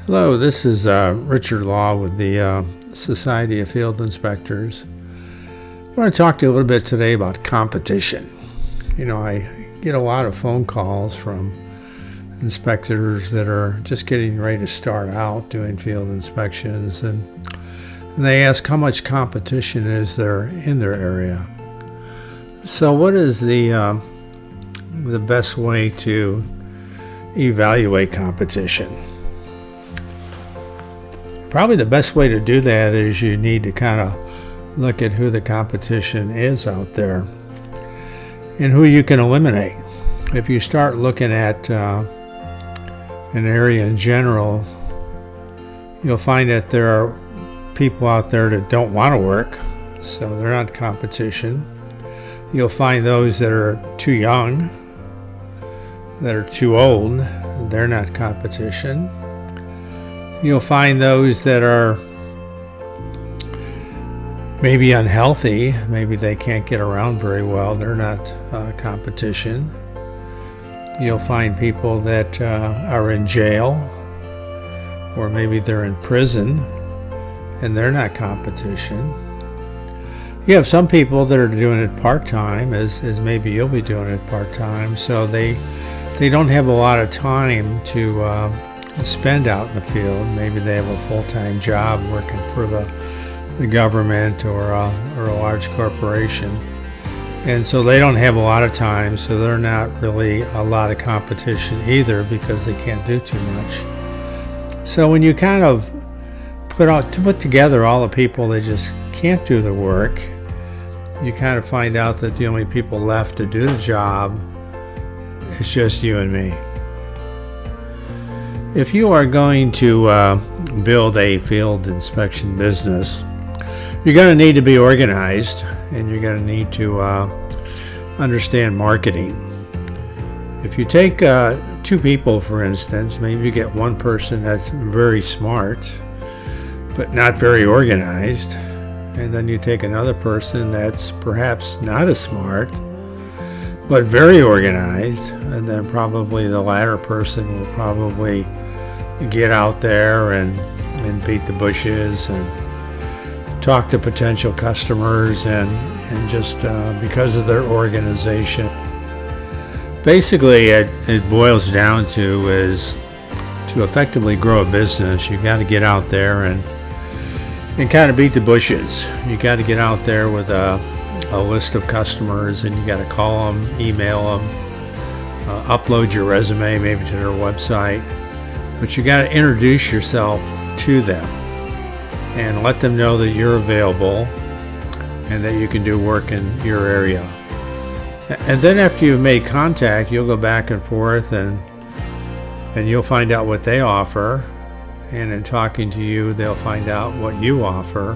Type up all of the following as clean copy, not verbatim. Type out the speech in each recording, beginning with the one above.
Hello, this is Richard Law with the Society of Field Inspectors. I want to talk to you a little bit today about competition. I get a lot of phone calls from inspectors that are just getting ready to start out doing field inspections, and they ask how much competition is there in their area. So what is the best way to evaluate competition? Probably the best way to do that is you need to kind of look at who the competition is out there and who you can eliminate. If you start looking at an area in general, you'll find that there are people out there that don't want to work, so they're not competition. You'll find those that are too young, that are too old, they're not competition. You'll find those that are maybe unhealthy, maybe they can't get around very well, they're not competition. You'll find people that are in jail, or maybe they're in prison, and they're not competition. You have some people that are doing it part-time, as maybe you'll be doing it part-time, so they don't have a lot of time to spend out in the field. Maybe they have a full-time job working for the government or a large corporation, and so they don't have a lot of time, so they're not really a lot of competition either because they can't do too much. So when you kind of put together all the people that just can't do the work, you kind of find out that the only people left to do the job is just you and me. If you are going to build a field inspection business, you're going to need to be organized, and you're going to need to understand marketing. If you take two people, for instance, maybe you get one person that's very smart but not very organized, and then you take another person that's perhaps not as smart but very organized, and then probably the latter person will probably get out there and beat the bushes and talk to potential customers and just because of their organization. Basically, it boils down to is to effectively grow a business, you got to get out there and kind of beat the bushes. You got to get out there with a list of customers, and you got to call them, email them, upload your resume maybe to their website. But you got to introduce yourself to them and let them know that you're available and that you can do work in your area. And then after you've made contact, you'll go back and forth and you'll find out what they offer. And in talking to you, they'll find out what you offer.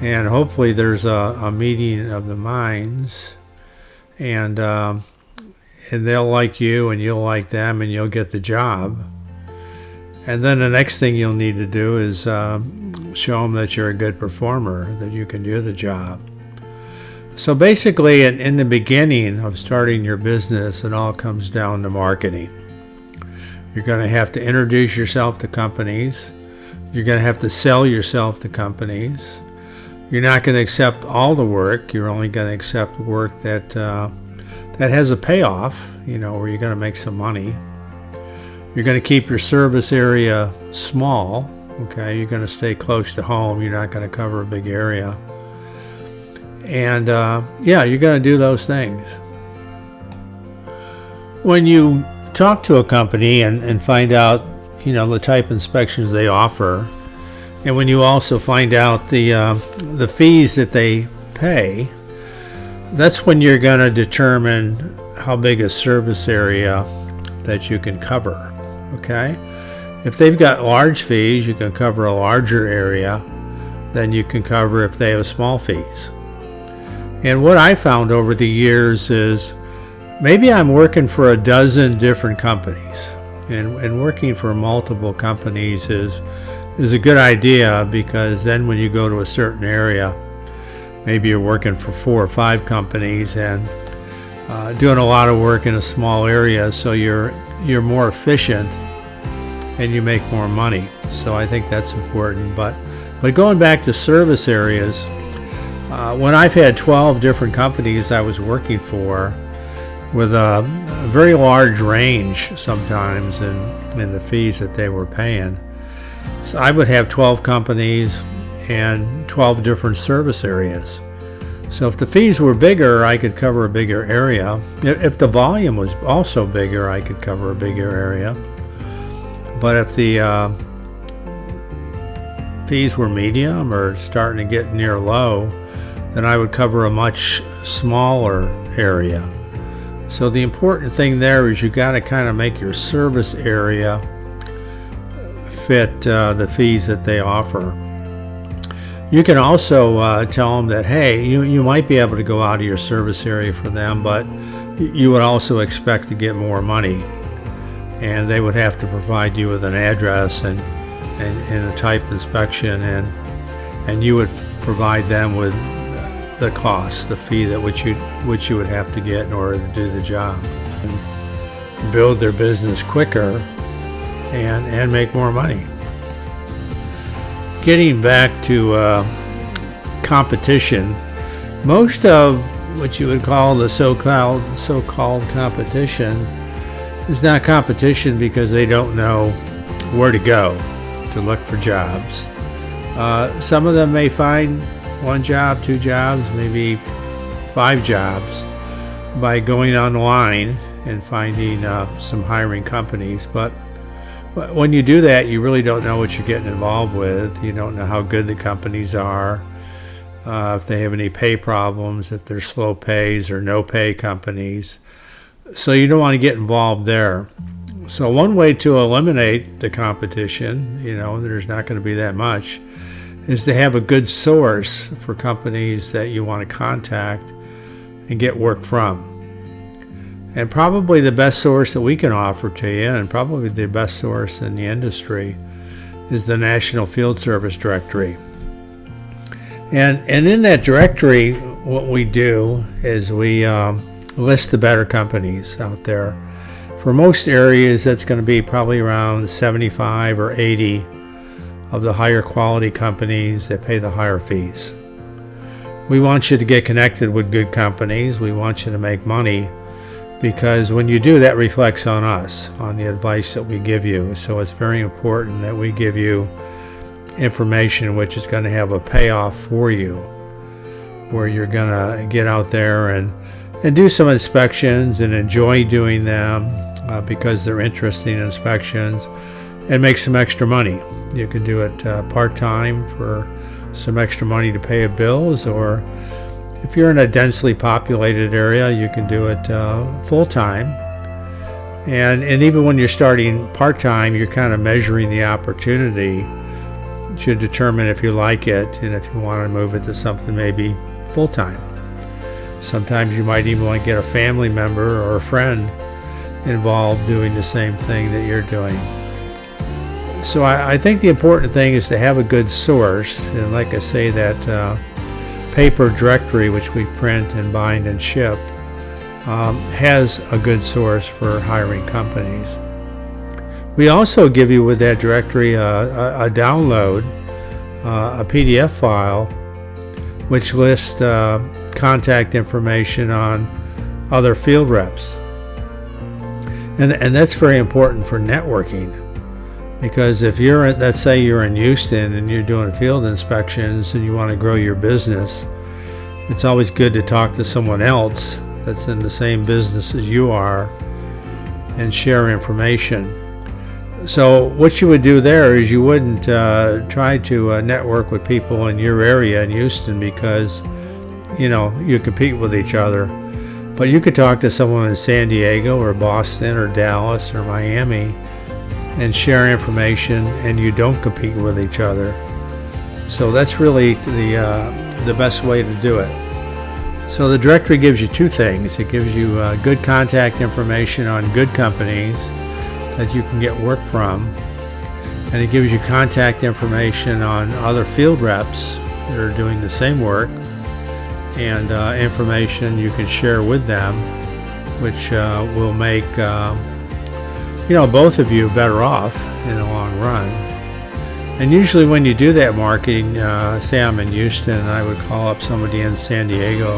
And hopefully there's a meeting of the minds, and they'll like you and you'll like them and you'll get the job. And then the next thing you'll need to do is show them that you're a good performer, that you can do the job. So basically, in the beginning of starting your business, it all comes down to marketing. You're going to have to introduce yourself to companies. You're going to have to sell yourself to companies. You're not going to accept all the work. You're only going to accept work that has a payoff, where you're going to make some money. You're going to keep your service area small, okay? You're going to stay close to home. You're not going to cover a big area. And you're going to do those things. When you talk to a company and find out, the type of inspections they offer, and when you also find out the fees that they pay, that's when you're going to determine how big a service area that you can cover. Okay? If they've got large fees, you can cover a larger area than you can cover if they have small fees. And what I found over the years is maybe I'm working for a dozen different companies, and working for multiple companies is a good idea, because then when you go to a certain area, maybe you're working for 4 or 5 companies and doing a lot of work in a small area, so you're more efficient and you make more money. So I think that's important. But going back to service areas, when I've had 12 different companies I was working for, with a very large range sometimes in the fees that they were paying. So I would have 12 companies and 12 different service areas. So if the fees were bigger, I could cover a bigger area. If the volume was also bigger, I could cover a bigger area. But if the fees were medium or starting to get near low, then I would cover a much smaller area. So the important thing there is you got to kind of make your service area fit the fees that they offer. You can also tell them that, hey, you might be able to go out of your service area for them, but you would also expect to get more money. And they would have to provide you with an address and a type inspection, and you would provide them with the cost, the fee that which you would have to get in order to do the job, and build their business quicker and make more money. Getting back to competition, most of what you would call the so-called competition is not competition because they don't know where to go to look for jobs. Some of them may find 1 job, 2 jobs, maybe 5 jobs by going online and finding some hiring companies. But when you do that, you really don't know what you're getting involved with. You don't know how good the companies are, if they have any pay problems, if they're slow pays or no pay companies. So you don't want to get involved there. So one way to eliminate the competition, there's not going to be that much, is to have a good source for companies that you want to contact and get work from. And probably the best source that we can offer to you, and probably the best source in the industry, is the National Field Service Directory. And in that directory, what we do is we list the better companies out there. For most areas, that's going to be probably around 75 or 80 of the higher quality companies that pay the higher fees. We want you to get connected with good companies. We want you to make money, because when you do, that reflects on us, on the advice that we give you. So it's very important that we give you information which is going to have a payoff for you, where you're going to get out there and do some inspections and enjoy doing them because they're interesting inspections, and make some extra money. You can do it part-time for some extra money to pay bills, or if you're in a densely populated area, you can do it full-time. And even when you're starting part-time, you're kind of measuring the opportunity to determine if you like it and if you want to move it to something maybe full-time. Sometimes you might even want to get a family member or a friend involved doing the same thing that you're doing. So I think the important thing is to have a good source, and like I say, that paper directory which we print and bind and ship has a good source for hiring companies. We also give you with that directory a download, a PDF file which lists contact information on other field reps. And that's very important for networking. Because if let's say you're in Houston and you're doing field inspections and you want to grow your business, it's always good to talk to someone else that's in the same business as you are and share information. So what you would do there is you wouldn't try to network with people in your area in Houston, because you compete with each other. But you could talk to someone in San Diego or Boston or Dallas or Miami and share information, and you don't compete with each other. So that's really the best way to do it. So the directory gives you 2 things. It gives you good contact information on good companies that you can get work from, and it gives you contact information on other field reps that are doing the same work, and information you can share with them, which will make both of you are better off in the long run. And usually when you do that marketing, say I'm in Houston, and I would call up somebody in San Diego,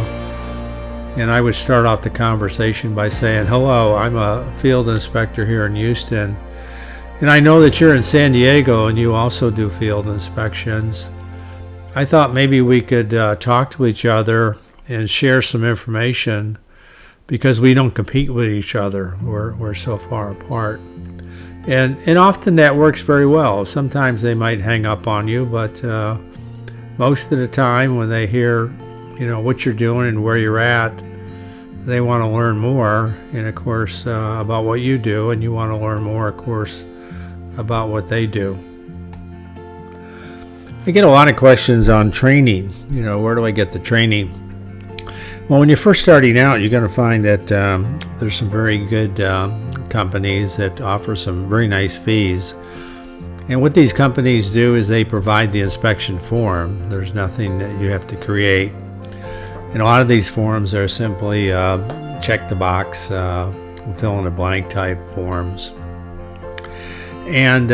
and I would start off the conversation by saying, hello, I'm a field inspector here in Houston, and I know that you're in San Diego and you also do field inspections. I thought maybe we could talk to each other and share some information, because we don't compete with each other. We're so far apart. And often that works very well. Sometimes they might hang up on you, but most of the time when they hear, what you're doing and where you're at, they want to learn more, and of course, about what you do, and you want to learn more, of course, about what they do. I get a lot of questions on training. Where do I get the training? Well, when you're first starting out, you're going to find that there's some very good companies that offer some very nice fees. And what these companies do is they provide the inspection form. There's nothing that you have to create. And a lot of these forms are simply check the box, fill in a blank type forms. And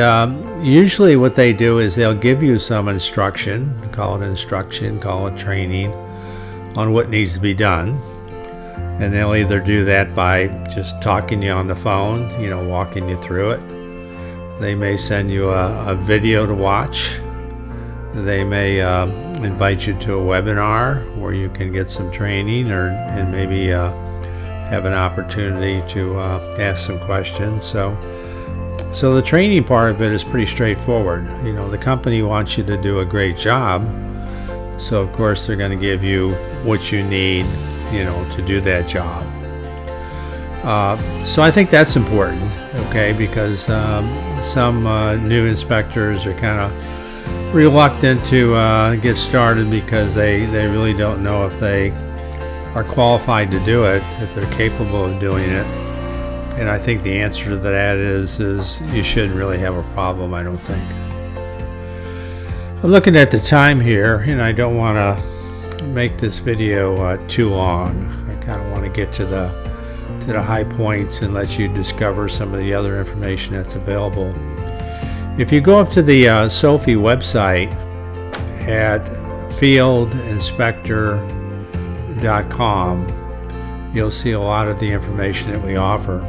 usually what they do is they'll give you some instruction, call it training, on what needs to be done. And they'll either do that by just talking to you on the phone, walking you through it. They may send you a video to watch. They may invite you to a webinar where you can get some training, and maybe have an opportunity to ask some questions. So the training part of it is pretty straightforward. The company wants you to do a great job, so of course they're going to give you what you need, to do that job. So I think that's important, okay, because some new inspectors are kind of reluctant to get started because they really don't know if they are qualified to do it, if they're capable of doing it. And I think the answer to that is you shouldn't really have a problem, I don't think. I'm looking at the time here, and I don't want to make this video too long. I kind of want to get to the high points and let you discover some of the other information that's available. If you go up to the SOFI website at fieldinspector.com, you'll see a lot of the information that we offer.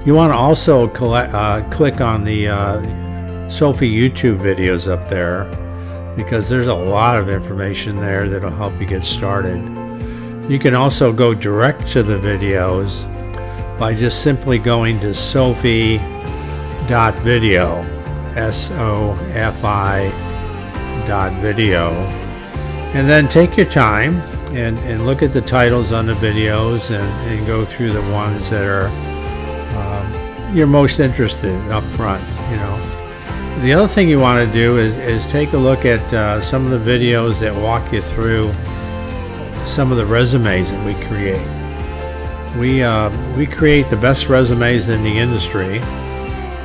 You want to also click on the SOFI YouTube videos up there, because there's a lot of information there that'll help you get started. You can also go direct to the videos by just simply going to sofi.video, SOFI.video, and then take your time and look at the titles on the videos and go through the ones that are you're most interested up front. The other thing you want to do is take a look at some of the videos that walk you through some of the resumes that we create. We create the best resumes in the industry.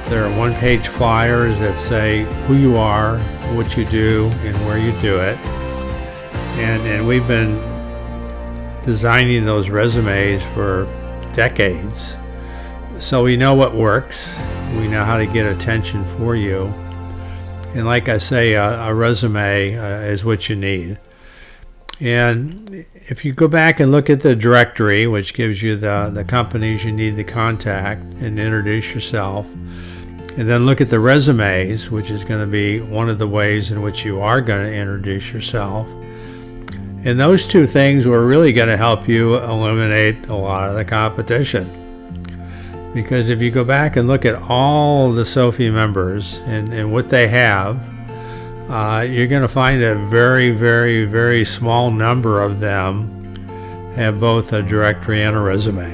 There are one-page flyers that say who you are, what you do, and where you do it. And we've been designing those resumes for decades. So we know what works. We know how to get attention for you. And like I say, a resume is what you need. And if you go back and look at the directory, which gives you the companies you need to contact and introduce yourself, and then look at the resumes, which is going to be one of the ways in which you are going to introduce yourself. And those two things were really going to help you eliminate a lot of the competition. Because if you go back and look at all the SOFI members and what they have, you're going to find that very, very, very small number of them have both a directory and a resume.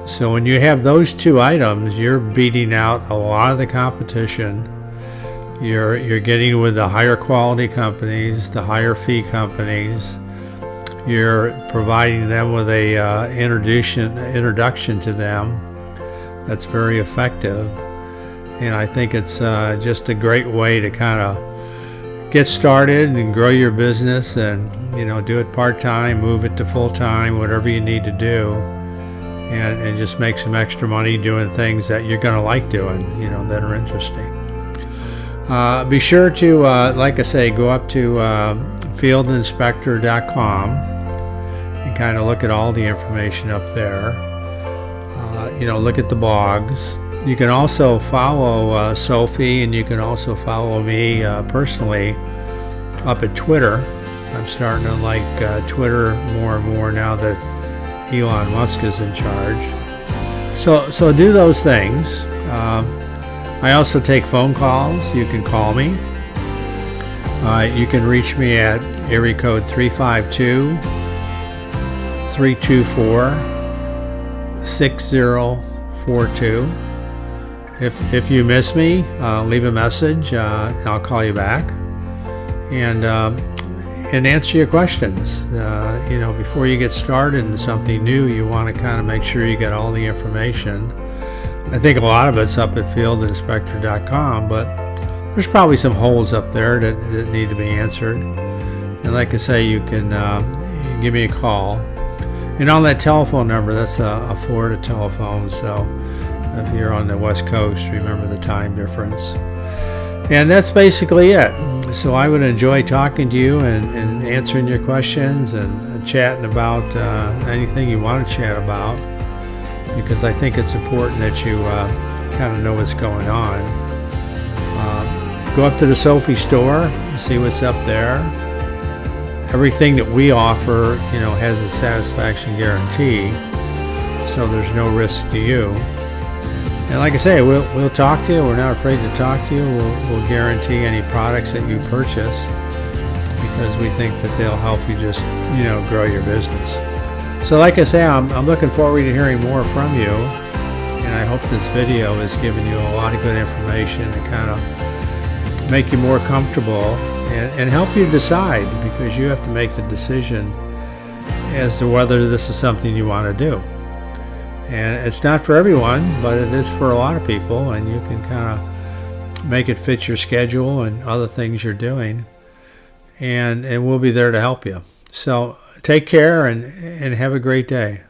So when you have those two items, you're beating out a lot of the competition. You're getting with the higher quality companies, the higher fee companies. You're providing them with a introduction to them that's very effective. And I think it's just a great way to kind of get started and grow your business, and do it part-time, move it to full-time, whatever you need to do. and just make some extra money doing things that you're going to like doing, that are interesting. Be sure to, like I say, go up to fieldinspector.com and kind of look at all the information up there. Look at the blogs. You can also follow Sophie, and you can also follow me personally up at Twitter. I'm starting to like Twitter more and more now that Elon Musk is in charge. So do those things. I also take phone calls. You can call me. You can reach me at area code 352-324-6042. If you miss me, leave a message. I'll call you back and answer your questions. Before you get started in something new, you want to kind of make sure you get all the information. I think a lot of it's up at fieldinspector.com, but there's probably some holes up there that need to be answered. And like I say, you can give me a call. And on that telephone number, that's a Florida telephone, so if you're on the West Coast, remember the time difference. And that's basically it. So I would enjoy talking to you and answering your questions and chatting about anything you want to chat about, because I think it's important that you kind of know what's going on. Go up to the Sophie store and see what's up there. Everything that we offer, has a satisfaction guarantee, so there's no risk to you. And like I say, we'll talk to you. We're not afraid to talk to you. We'll guarantee any products that you purchase, because we think that they'll help you just, grow your business. So like I say, I'm looking forward to hearing more from you, and I hope this video has given you a lot of good information to kind of make you more comfortable and help you decide, because you have to make the decision as to whether this is something you want to do. And it's not for everyone, but it is for a lot of people, and you can kind of make it fit your schedule and other things you're doing, and we'll be there to help you. So take care and have a great day.